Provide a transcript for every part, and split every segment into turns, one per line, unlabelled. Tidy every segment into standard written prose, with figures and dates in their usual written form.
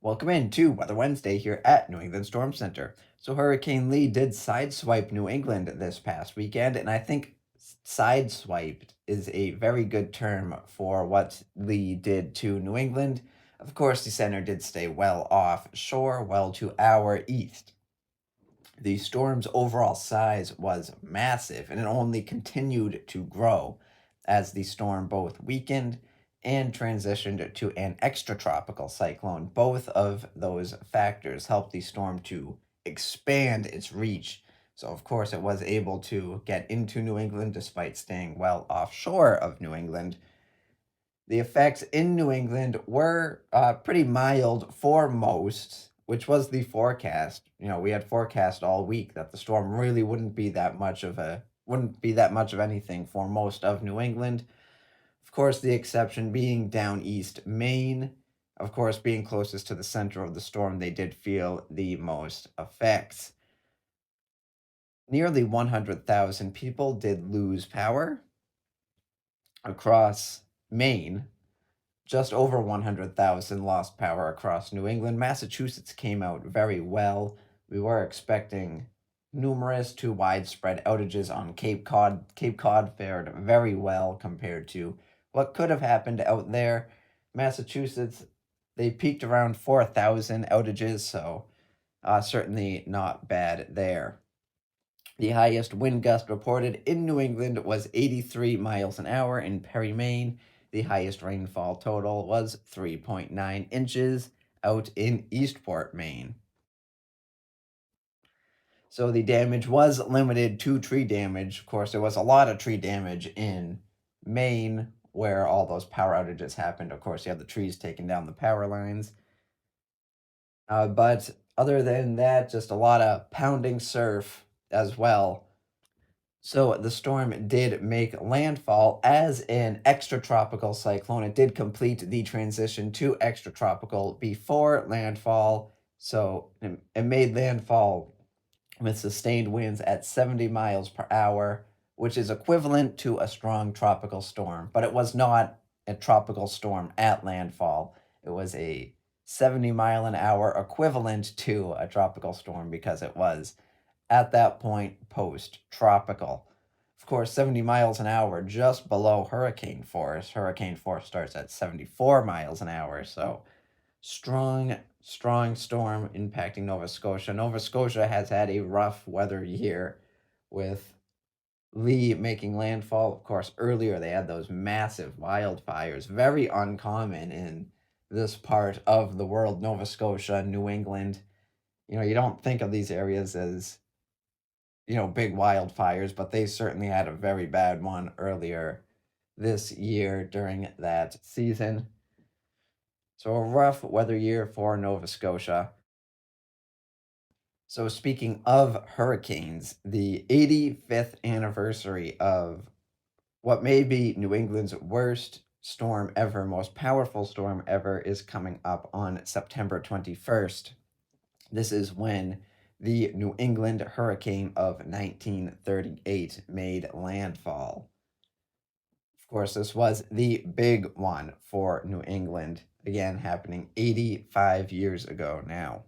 Welcome in to Weather Wednesday here at New England Storm Center. So Hurricane Lee did sideswipe New England this past weekend, and I think sideswiped is a very good term for what Lee did to New England. Of course, the center did stay well offshore, well to our east. The storm's overall size was massive, and it only continued to grow as the storm both weakened and transitioned to an extratropical cyclone. Both of those factors helped the storm to expand its reach. So, of course, it was able to get into New England despite staying well offshore of New England. The effects in New England were pretty mild for most, which was the forecast. We had forecast all week that the storm really wouldn't be that much of anything for most of New England. Of course, the exception being down east Maine. Of course, being closest to the center of the storm, they did feel the most effects. Nearly 100,000 people did lose power across Maine. Just over 100,000 lost power across New England. Massachusetts came out very well. We were expecting numerous to widespread outages on Cape Cod. Cape Cod fared very well compared to what could have happened out there. Massachusetts, they peaked around 4,000 outages, so certainly not bad there. The highest wind gust reported in New England was 83 miles an hour in Perry, Maine. The highest rainfall total was 3.9 inches out in Eastport, Maine. So the damage was limited to tree damage. Of course, there was a lot of tree damage in Maine where all those power outages happened. Of course, you have the trees taking down the power lines. But other than that, just a lot of pounding surf as well. So the storm did make landfall as an extratropical cyclone. It did complete the transition to extratropical before landfall. So it made landfall with sustained winds at 70 miles per hour, which is equivalent to a strong tropical storm. But it was not a tropical storm at landfall. It was a 70-mile-an-hour equivalent to a tropical storm because it was at that point post-tropical. Of course, 70 miles an hour just below hurricane force. Hurricane force starts at 74 miles an hour, so strong storm impacting Nova Scotia. Nova Scotia has had a rough weather year with Lee making landfall. Of course, earlier they had those massive wildfires, very uncommon in this part of the world, Nova Scotia, New England. You don't think of these areas as big wildfires, but they certainly had a very bad one earlier this year during that season. So a rough weather year for Nova Scotia. So speaking of hurricanes, the 85th anniversary of what may be New England's worst storm ever, most powerful storm ever, is coming up on September 21st. This is when the New England hurricane of 1938 made landfall. Of course, this was the big one for New England, again happening 85 years ago now.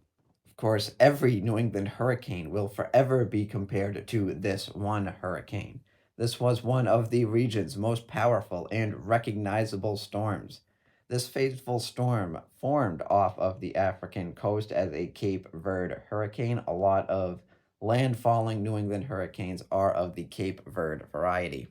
Of course, every New England hurricane will forever be compared to this one hurricane. This was one of the region's most powerful and recognizable storms. This fateful storm formed off of the African coast as a Cape Verde hurricane. A lot of landfalling New England hurricanes are of the Cape Verde variety.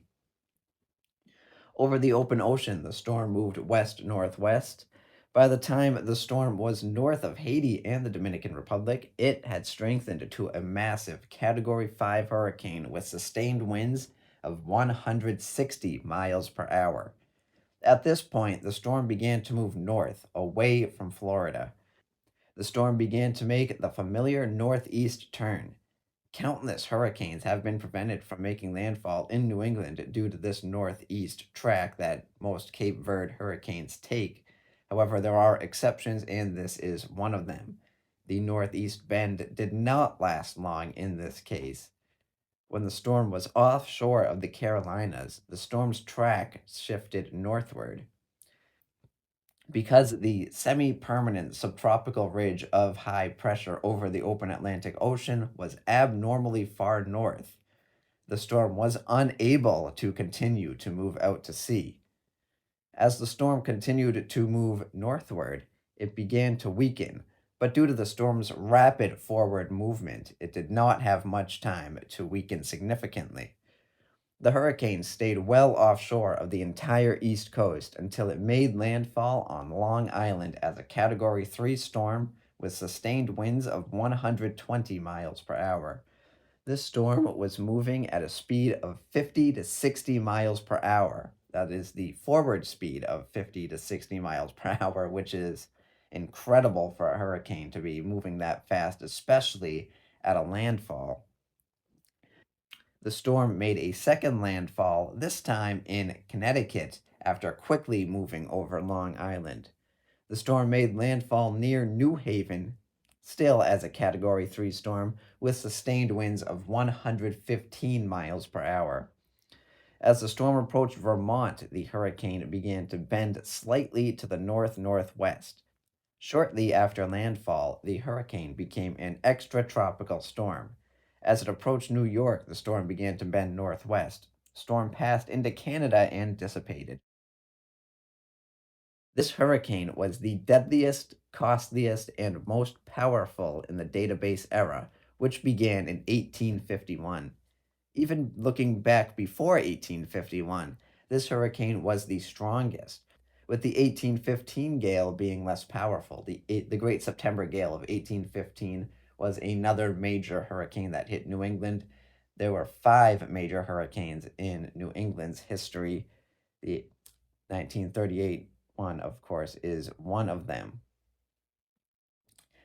Over the open ocean, the storm moved west-northwest. By the time the storm was north of Haiti and the Dominican Republic, it had strengthened to a massive Category 5 hurricane with sustained winds of 160 miles per hour. At this point, the storm began to move north, away from Florida. The storm began to make the familiar northeast turn. Countless hurricanes have been prevented from making landfall in New England due to this northeast track that most Cape Verde hurricanes take. However, there are exceptions, and this is one of them. The northeast bend did not last long in this case. When the storm was offshore of the Carolinas, the storm's track shifted northward. Because the semi permanent subtropical ridge of high pressure over the open Atlantic Ocean was abnormally far north, the storm was unable to continue to move out to sea. As the storm continued to move northward, it began to weaken, but due to the storm's rapid forward movement, it did not have much time to weaken significantly. The hurricane stayed well offshore of the entire East Coast until it made landfall on Long Island as a Category 3 storm with sustained winds of 120 miles per hour. This storm was moving at a speed of 50 to 60 miles per hour. That is the forward speed of 50 to 60 miles per hour, which is incredible for a hurricane to be moving that fast, especially at a landfall. The storm made a second landfall, this time in Connecticut, after quickly moving over Long Island. The storm made landfall near New Haven, still as a Category 3 storm, with sustained winds of 115 miles per hour. As the storm approached Vermont, the hurricane began to bend slightly to the north northwest. Shortly after landfall, the hurricane became an extratropical storm. As it approached New York, the storm began to bend northwest. Storm passed into Canada and dissipated. This hurricane was the deadliest, costliest, and most powerful in the database era, which began in 1851. Even looking back before 1851, this hurricane was the strongest, with the 1815 gale being less powerful. The Great September Gale of 1815 was another major hurricane that hit New England. There were five major hurricanes in New England's history. The 1938 one, of course, is one of them.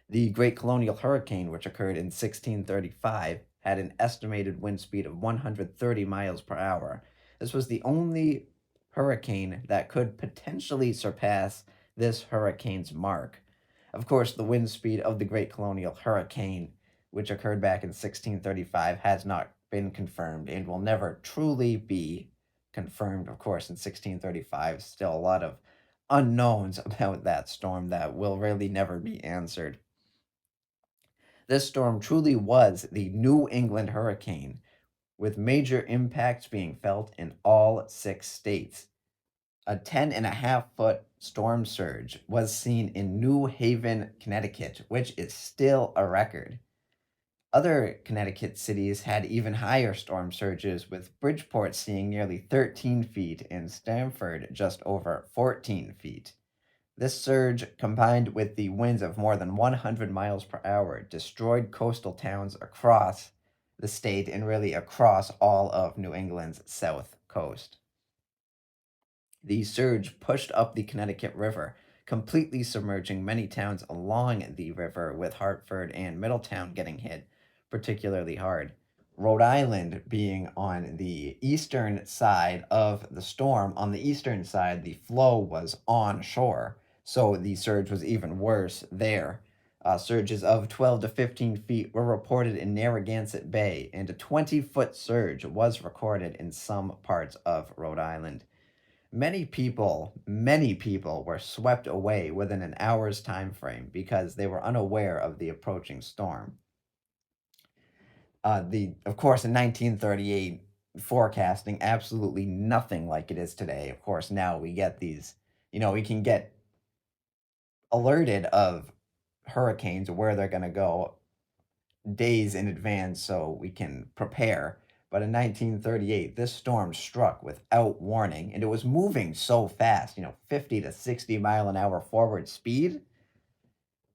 The Great Colonial Hurricane, which occurred in 1635, had an estimated wind speed of 130 miles per hour. This was the only hurricane that could potentially surpass this hurricane's mark. Of course, the wind speed of the Great Colonial Hurricane, which occurred back in 1635, has not been confirmed and will never truly be confirmed. Of course, in 1635, still a lot of unknowns about that storm that will really never be answered. This storm truly was the New England hurricane, with major impacts being felt in all six states. A 10.5 foot storm surge was seen in New Haven, Connecticut, which is still a record. Other Connecticut cities had even higher storm surges, with Bridgeport seeing nearly 13 feet and Stamford just over 14 feet. This surge, combined with the winds of more than 100 miles per hour, destroyed coastal towns across the state and really across all of New England's south coast. The surge pushed up the Connecticut River, completely submerging many towns along the river, with Hartford and Middletown getting hit particularly hard. Rhode Island being on the eastern side of the storm. On the eastern side, the flow was onshore, so the surge was even worse there. Surges of 12 to 15 feet were reported in Narragansett Bay, and a 20-foot surge was recorded in some parts of Rhode Island. Many people were swept away within an hour's time frame because they were unaware of the approaching storm. The Of course, in 1938, forecasting absolutely nothing like it is today. Of course, now we get these, we can get alerted of hurricanes, where they're going to go days in advance so we can prepare. But in 1938, this storm struck without warning, and it was moving so fast, 50 to 60 mile an hour forward speed.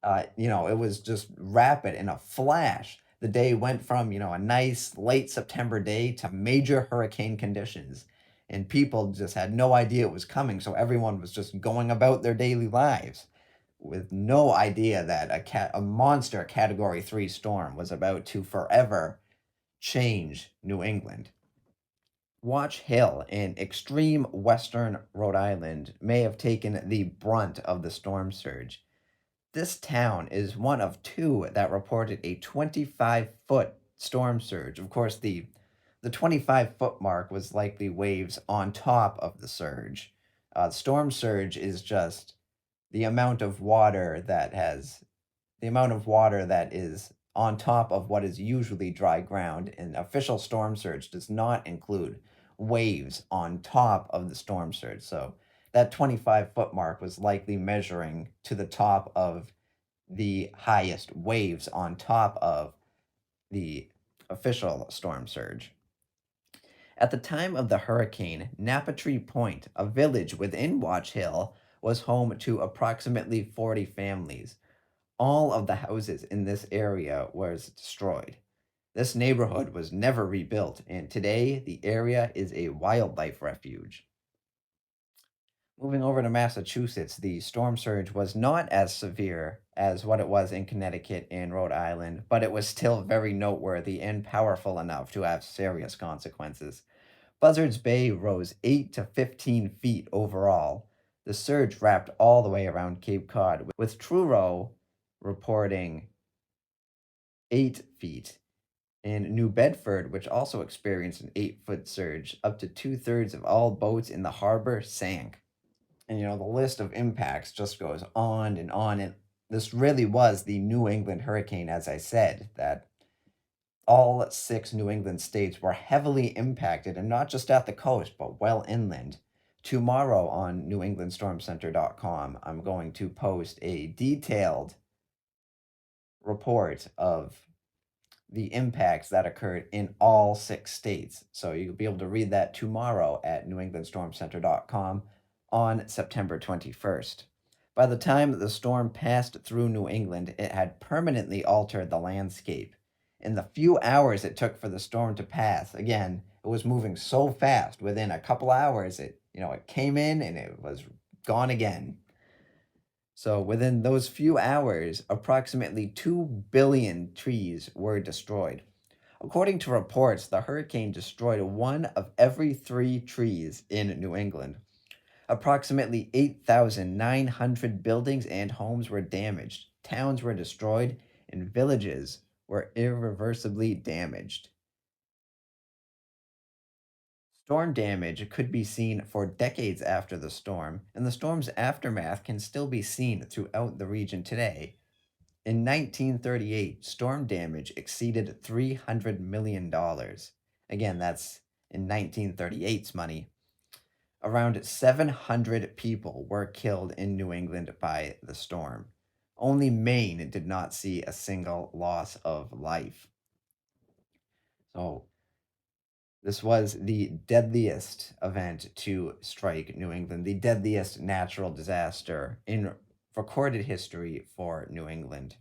It was just rapid in a flash. The day went from, a nice late September day to major hurricane conditions. And people just had no idea it was coming. So everyone was just going about their daily lives with no idea that a monster Category 3 storm was about to forever change New England. Watch Hill in extreme western Rhode Island may have taken the brunt of the storm surge. This town is one of two that reported a 25-foot storm surge. Of course, the 25-foot mark was likely waves on top of the surge. Storm surge is just the amount of water that has the amount of water that is on top of what is usually dry ground. An official storm surge does not include waves on top of the storm surge. So that 25-foot mark was likely measuring to the top of the highest waves on top of the official storm surge. At the time of the hurricane, Napatree Point, a village within Watch Hill, was home to approximately 40 families. All of the houses in this area was destroyed. This neighborhood was never rebuilt, and today the area is a wildlife refuge. Moving over to Massachusetts, the storm surge was not as severe as what it was in Connecticut and Rhode Island, but it was still very noteworthy and powerful enough to have serious consequences. Buzzards Bay rose 8 to 15 feet overall. The surge wrapped all the way around Cape Cod, with Truro reporting 8 feet. In New Bedford, which also experienced an 8-foot surge, up to two-thirds of all boats in the harbor sank. And the list of impacts just goes on and on. And this really was the New England hurricane, as I said, that all 6 New England states were heavily impacted, and not just at the coast, but well inland. Tomorrow on newenglandstormcenter.com, I'm going to post a detailed report of the impacts that occurred in all 6 states. So you'll be able to read that tomorrow at newenglandstormcenter.com on September 21st. By the time the storm passed through New England, it had permanently altered the landscape. In the few hours it took for the storm to pass, again, it was moving so fast. Within a couple hours, it came in and it was gone again. So within those few hours, approximately 2 billion trees were destroyed. According to reports, the hurricane destroyed 1 of every 3 trees in New England. Approximately 8,900 buildings and homes were damaged. Towns were destroyed, and villages were irreversibly damaged. Storm damage could be seen for decades after the storm, and the storm's aftermath can still be seen throughout the region today. In 1938, storm damage exceeded $300 million. Again, that's in 1938's money. Around 700 people were killed in New England by the storm. Only Maine did not see a single loss of life. So, this was the deadliest event to strike New England, the deadliest natural disaster in recorded history for New England.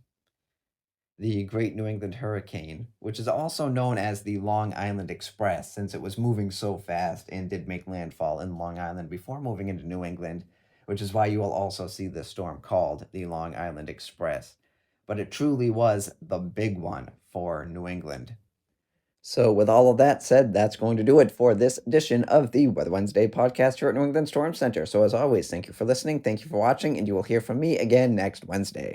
The Great New England Hurricane, which is also known as the Long Island Express, since it was moving so fast and did make landfall in Long Island before moving into New England, which is why you will also see this storm called the Long Island Express. But it truly was the big one for New England. So, with all of that said, that's going to do it for this edition of the Weather Wednesday podcast here at New England Storm Center. So, as always, thank you for listening, thank you for watching, and you will hear from me again next Wednesday.